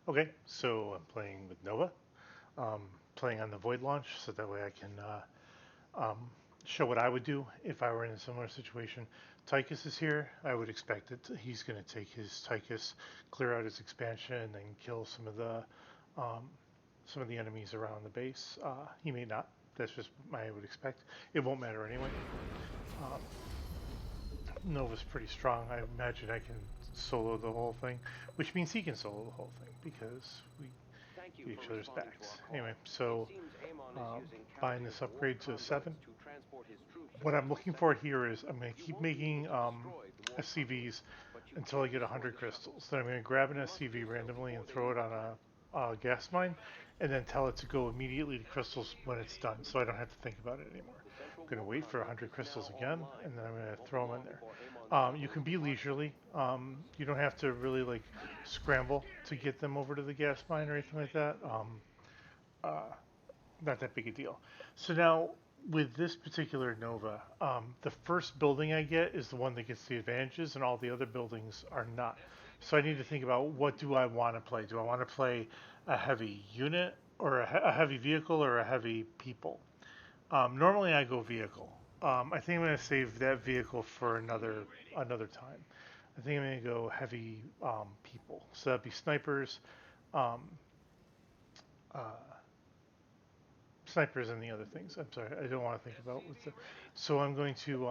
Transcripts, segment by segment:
Okay, so I'm playing with Nova, um, playing on the Void launch, so that way I can um, show what I would do if I were in a similar situation. Tychus is here. I would expect that he's going to take his Tychus, clear out his expansion, and then kill um, some of the enemies around the base. He may not. That's just what I would expect. It won't matter anyway. Um, Nova's pretty strong. I imagine I can solo the whole thing, which means he can solo the whole thing because we Thank you get for each other's responding to backs. our Anyway, call. It so seems Amon is using buying this upgrade to a 7. to transport his troops What I'm across the looking for sector. here is I'm going to You keep won't be able making to destroy the war SCVs but you until I can get destroy 100 the shuttle. crystals. Then I'm going to grab an You must do SCV so randomly before and they throw it leave the on planet. a gas mine, and then tell it to go immediately to crystals when it's done, so I don't have to think about it anymore. The central I'm going to warp wait for conduit 100 is now crystals again, online. and then I'm going It to won't be throw them in long there. before Amon's You shuttle can is be departing. leisurely. You don't have to really like scramble to get them over to the gas mine or anything like that. Uh, Not that big a deal. So now with this particular Nova, the first building I get is the one that gets the advantages, and all the other buildings are not. So I need to think about what do I want to play. Do I want to play a heavy unit or a heavy vehicle or a heavy people? Normally I go vehicle. I think I'm going to save that vehicle for another time. I think I'm going to go heavy people. So that'd be snipers, um, uh, snipers and the other things. I'm sorry, I don't want to think about what's the. So I'm going to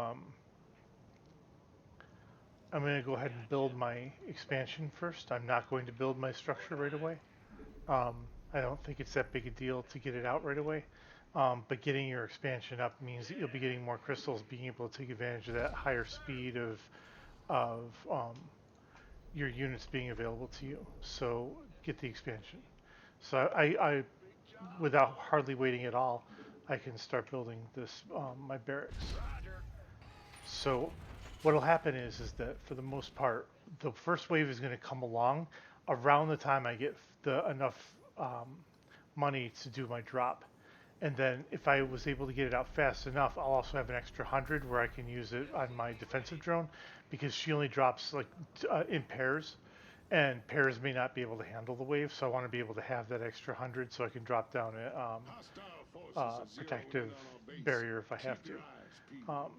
go ahead and build my expansion first. I'm not going to build my structure right away. Um, I don't think it's that big a deal to get it out right away. But getting your expansion up means that you'll be getting more crystals, being able to take advantage of that higher speed of your units being available to you. So get the expansion. So I without hardly waiting at all, I can start building this my barracks. So what'll happen is that for the most part, the first wave is going to come along around the time I get the enough money to do my drop. And then if I was able to get it out fast enough, I'll also have an extra 100 where I can use it on my defensive drone because she only drops like in pairs, and pairs may not be able to handle the wave. So I want to be able to have that extra 100 so I can drop down a protective barrier if I have to. Um,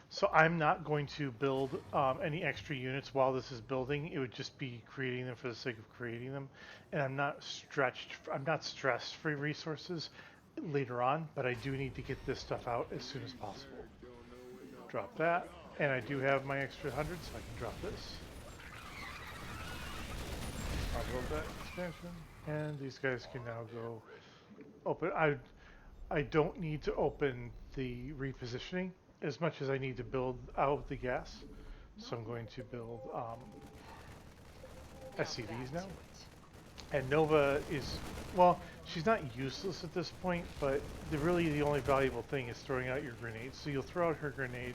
so I'm not going to build any extra units while this is building. It would just be creating them for the sake of creating them, and I'm not stressed for resources later on. But I do need to get this stuff out as soon as possible. Drop that, and I do have my extra 100, so I can drop this. I'll build that expansion, and these guys can now go open. I don't need to open the repositioning as much as I need to build out the gas. So I'm going to build SCVs now. And Nova is, well, she's not useless at this point, but really the only valuable thing is throwing out your grenades. So you'll throw out her grenade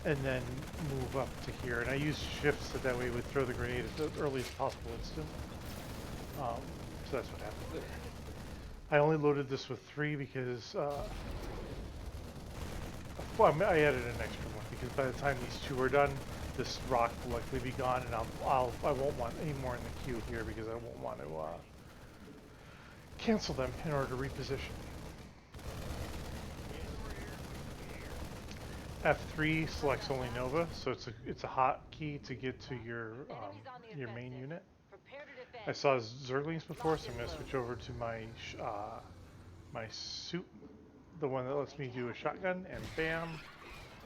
and then move up to here. And I use shifts so that way it would throw the grenade at the earliest possible instant. Um, so that's what happened there. I only loaded this with 3 because well, I added an extra one because by the time these 2 are done, this rock will likely be gone, and I won't want any more in the queue here because I won't want to cancel them in order to reposition. F3 selects only Nova, so it's a hotkey to get to your main unit. I saw Zerglings before, so I'm going to switch over to my suit, the one that lets me do a shotgun, and bam,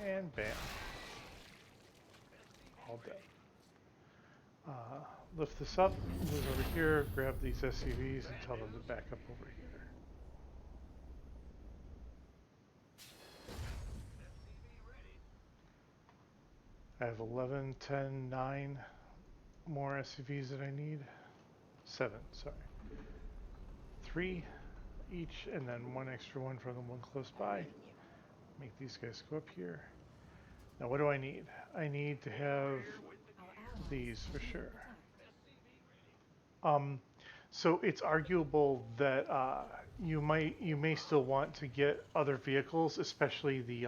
and bam, all dead. Lift this up, move over here, grab these SCVs, and tell them to back up over here. I have 11, 10, 9 more SCVs that I need. 7, sorry. 3 each, and then 1 extra one from the one close by. Make these guys go up here. Now what do I need? I need to have these for sure. Um, so it's arguable that you may still want to get other vehicles, especially the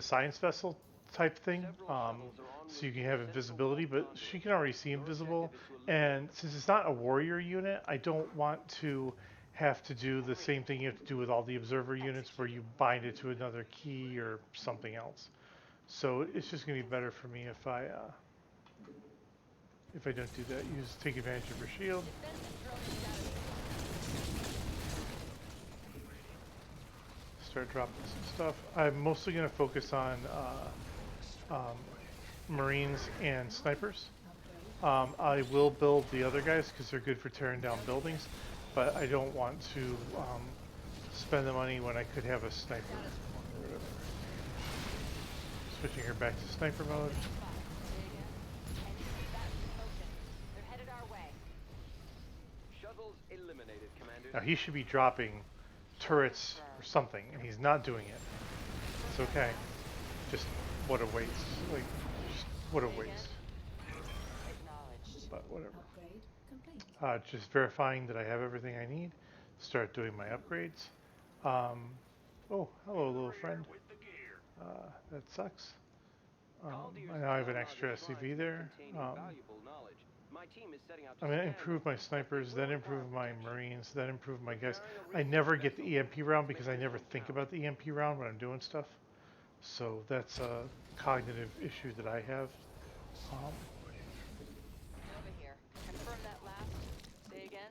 science vessel, type thing, so you can have invisibility, but she can already see invisible. And since it's not a warrior unit, I don't want to have to do the same thing you have to do with all the observer units where you bind it to another key or something else. So it's just going to be better for me if I don't do that. Take advantage of her shield. Start dropping some stuff. I'm mostly going to focus on Marines and snipers. I will build the other guys because they're good for tearing down buildings, but I don't want to spend the money when I could have a sniper. Switching her back to sniper mode. Now he should be dropping turrets or something, and he's not doing it. It's okay. Just what a waste. Like, just what a waste. But whatever. Just verifying that I have everything I need. Start doing my upgrades. Oh, hello, little friend. That sucks. I now have an extra SCV there. I'm going to improve my snipers, then improve my Marines, then improve my guys. I never get the EMP round because I never think about the EMP round when I'm doing stuff. So that's a cognitive issue that I have. Over here. Confirm that last. Say again.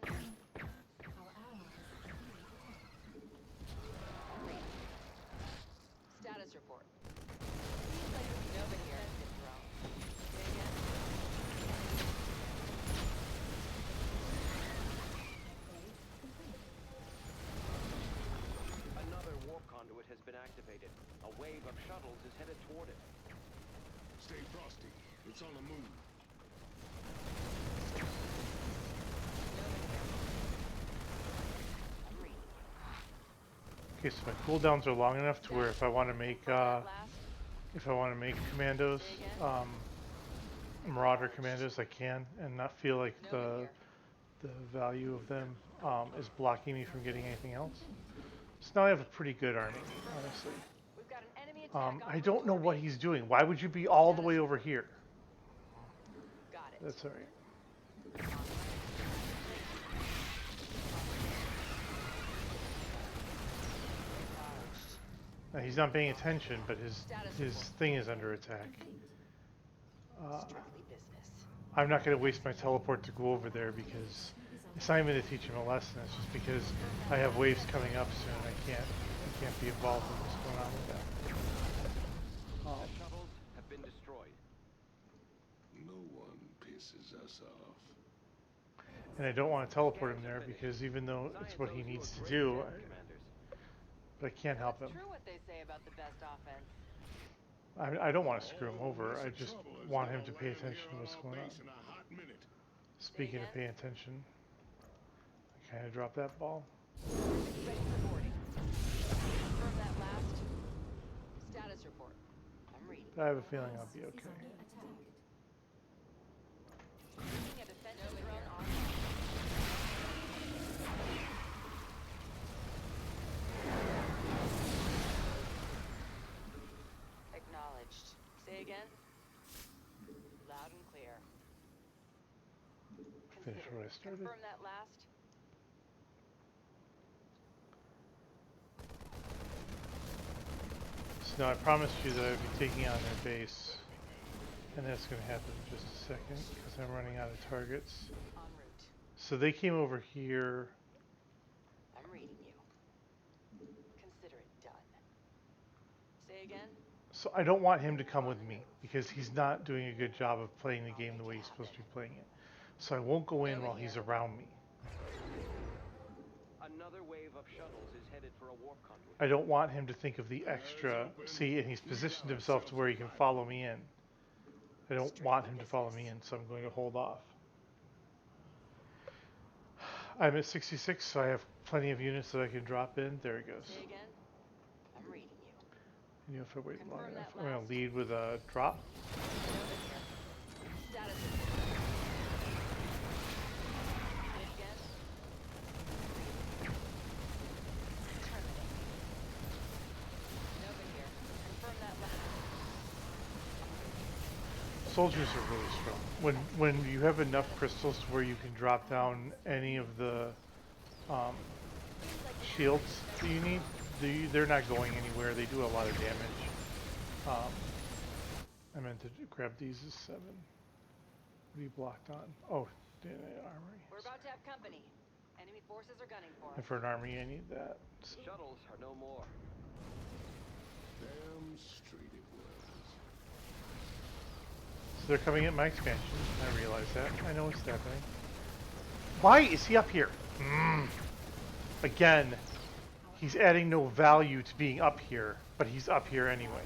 Status report. Over here. Say again. Another warp conduit has been activated. A wave of shuttles is headed toward it. Stay frosty. It's on the move. Okay, so my cooldowns are long enough to where if I want to make commandos, marauder commandos, I can, and not feel like the value of them is blocking me from getting anything else. So now I have a pretty good army, honestly. I don't know what he's doing. Why would you be all the way over here? Got it. That's all right. Now, he's not paying attention, but his thing is under attack. I'm not going to waste my teleport to go over there because it's not even to teach him a lesson. It's just because I have waves coming up soon. I can't be involved in what's going on with that. The shuttles have been destroyed. No one pisses us off. And I don't want to teleport him there because even though it's what he needs to do, but I can't help him. True what they say about the best offense. I don't want to screw him over. I just want him to pay attention to what's going on. Speaking of paying attention, I kind of dropped that ball. Ready for boarding. Confirm that last. Status report. I'm reading. I have a feeling I'll be okay. Bringing a defensive drone online. Acknowledged. Say again. Loud and clear. Finish what I started. Confirm that last. So now I promised you that I would be taking on their base, and that's going to happen in just a second because I'm running out of targets. En route. So they came over here. I'm reading you. Consider it done. Say again. So I don't want him to come with me because he's not doing a good job of playing the game the way he's supposed to be playing it. So I won't go in while he's around me. Another wave of shuttles is headed for a warp conduit. I don't want him to think of the extra. See, and he's positioned himself to where he can follow me in. I don't want him to follow me in, so I'm going to hold off. I'm at 66, so I have plenty of units that I can drop in. There he goes. Say again. I'm reading you. You know, if I wait long Confirm enough, that I'm going last. to lead with a drop. Status report. Say again. Terminate. Over here. Confirm that last. soldiers are really strong. When you have enough crystals to where you can drop down any of the um, shields that you need, they're not going anywhere. They do a lot of damage. Um, I meant to grab these as 7. What are you blocked on? Oh, the armory. We're about to have company. Enemy forces are gunning for us. And for an army, I need that. The So. shuttles are no more. Damn straight it was. So they're coming at my expansion. I realize that. I know what's happening. Why is he up here? Again, he's adding no value to being up here, but he's up here anyway.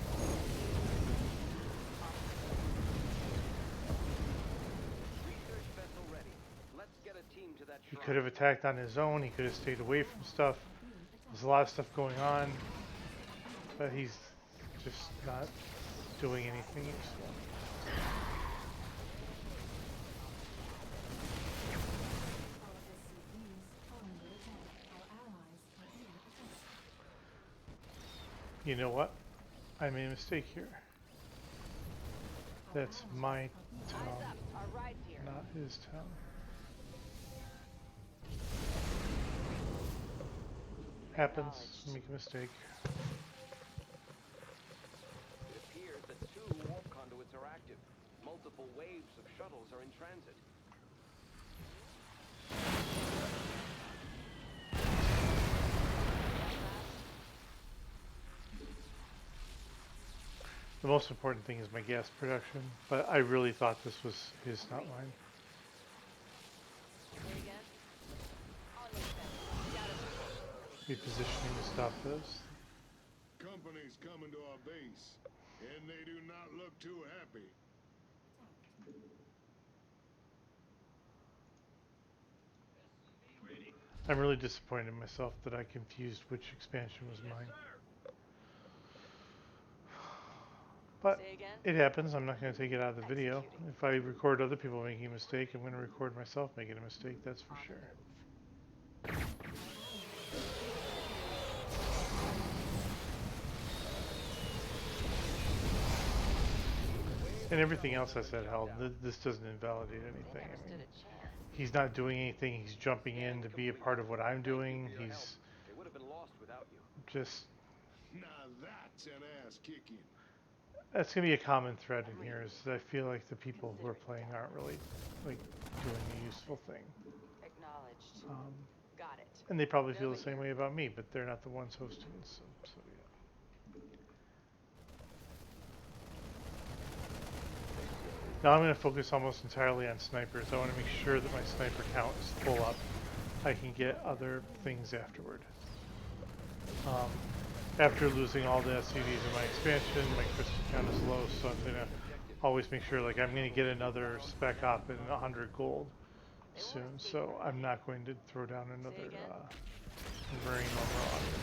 Research vessel ready. Let's get a team to that He shrine. could have attacked on his own. He could have stayed away from stuff. There's a lot of stuff going on, but he's just not doing anything useful. You know what? I made a mistake here. That's my Eyes town, up. Our ride's here. not his town. Happens. Make a mistake. It appears that 2 warp conduits are active. Multiple waves of shuttles are in transit. The most important thing is my gas production, but I really thought this was his, not mine. Say again? On the defense. Status report. Repositioning to stop this. Company's coming to our base, and they do not look too happy. I'm really disappointed in myself that I confused which expansion was mine. But Say again? it happens. I'm not going to take it out of the video. Executing. If I record other people making a mistake, I'm going to record myself making a mistake, that's for sure. And everything else I said held. This doesn't invalidate They anything. never I stood mean, a chance. he's not doing anything. He's jumping in to be a part of what I'm doing. He's They would have been lost without you. just... Now that's an ass kicking. That's going to be a common thread in here, is that I feel like the people who are playing aren't really, like, doing a useful thing. Acknowledged. Got it. And they probably feel the same way about me, but they're not the ones hosting, so yeah. Now I'm going to focus almost entirely on snipers. I want to make sure that my sniper count is full up. I can get other things afterward. After losing all the SCVs in my expansion, my crystal count is low, so I'm going to always make sure, like, I'm going to get another spec op and 100 gold soon, so I'm not going to throw down another Marine or Marauder.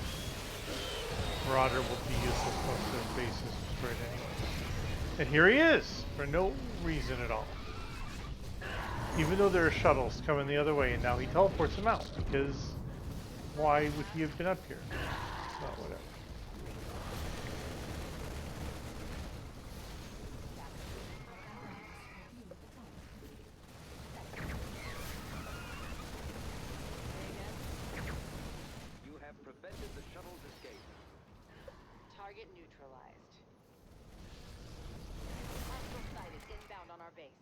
Marauder will be useless once the base is destroyed anyway. And here he is, for no reason at all. Even though there are shuttles coming the other way, and now he teleports them out, because why would he have been up here? So, whatever. You have prevented the shuttle's escape. Target neutralized. Hostile sighted inbound on our base.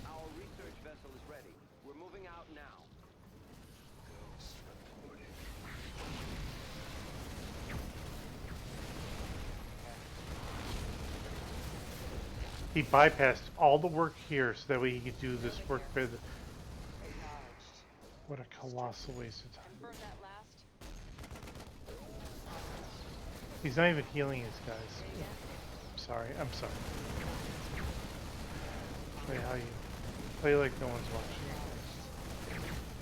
Our research vessel is ready. We're moving out now. He bypassed all the work here so that way he could do this work with. Acknowledged. What a colossal waste of time. Confirm that last. He's not even healing his guys. Say again? I'm sorry. Play how you play like no one's watching.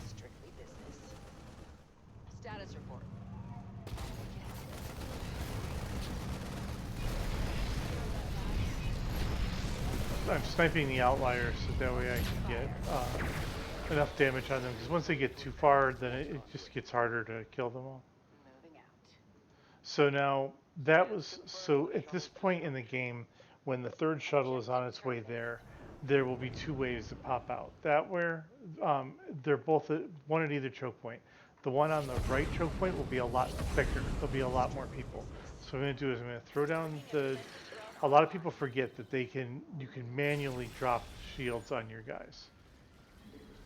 Strictly business. Status report. I'm sniping the outliers so that way I can get enough damage on them. Because once they get too far, then it just gets harder to kill them all. Moving out. So now that was so at this point in the game, when the third shuttle is on its way there, there will be two waves that pop out. That where they're both at, one at either choke point. The one on the right choke point will be a lot thicker. There'll be a lot more people. So what I'm going to do is I'm going to throw down the. A lot of people forget that you can manually drop shields on your guys.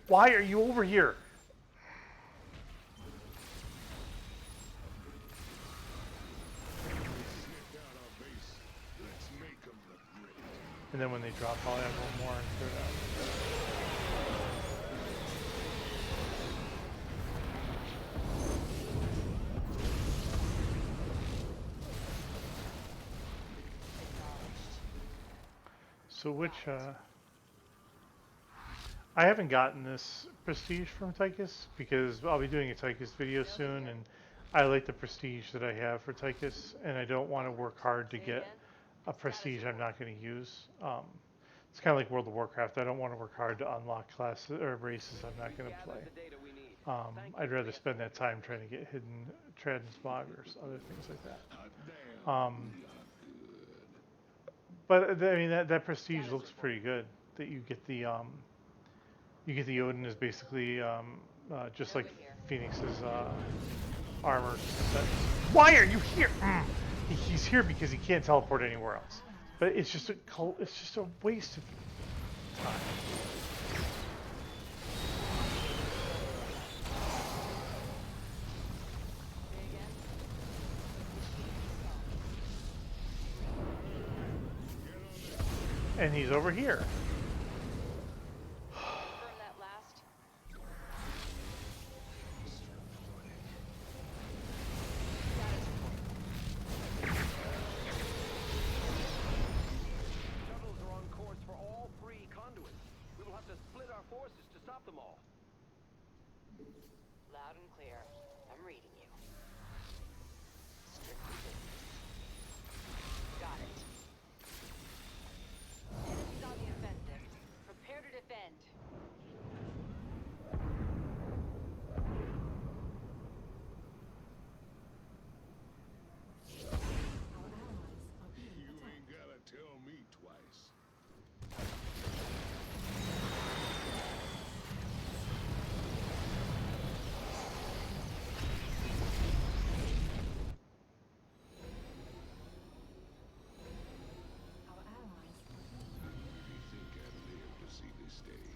Why are you over here? Sniffed out our base. Let's make them look great. And then when they drop, I'll add one more and throw it out. So which, I haven't gotten this prestige from Tychus because I'll be doing a Tychus video soon, and I like the prestige that I have for Tychus, and I don't want to work hard to get a prestige I'm not going to use. It's kind of like World of Warcraft. I don't want to work hard to unlock classes or races I'm not going to play. Gathered the data we need. I'd rather spend that time trying to get hidden transmoggers, other things like that. Hot damn. Um, but I mean that prestige looks pretty good. That you get the Odin is basically just like Phoenix's armor set. Why are you here? He's here because he can't teleport anywhere else. But it's just a waste of time. And he's over here. Confirm that last. Shuttles are on course for all three conduits. We will have to split our forces to stop them all. Loud and clear. I'm reading you. Strictly business. Got it. Enemies on the offensive. Prepare to defend. You ain't gotta tell me twice. You think I'd live to see this day?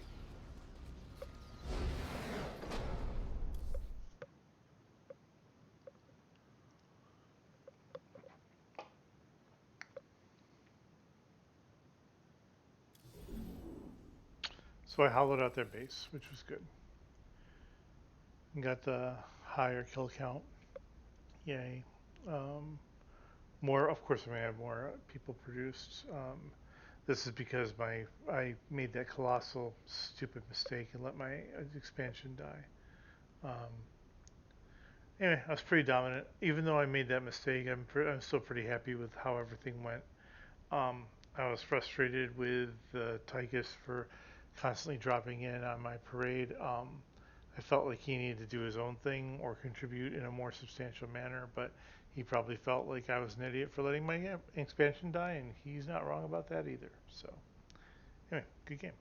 So I hollowed out their base, which was good. Got the higher kill count. Yay. More, of course, I'm gonna have more people produced. This is because I made that colossal stupid mistake and let my expansion die. Anyway, I was pretty dominant. Even though I made that mistake, I'm still pretty happy with how everything went. Um, I was frustrated with Tychus for constantly dropping in on my parade. I felt like he needed to do his own thing or contribute in a more substantial manner, but he probably felt like I was an idiot for letting my expansion die, and he's not wrong about that either. So, anyway, good game.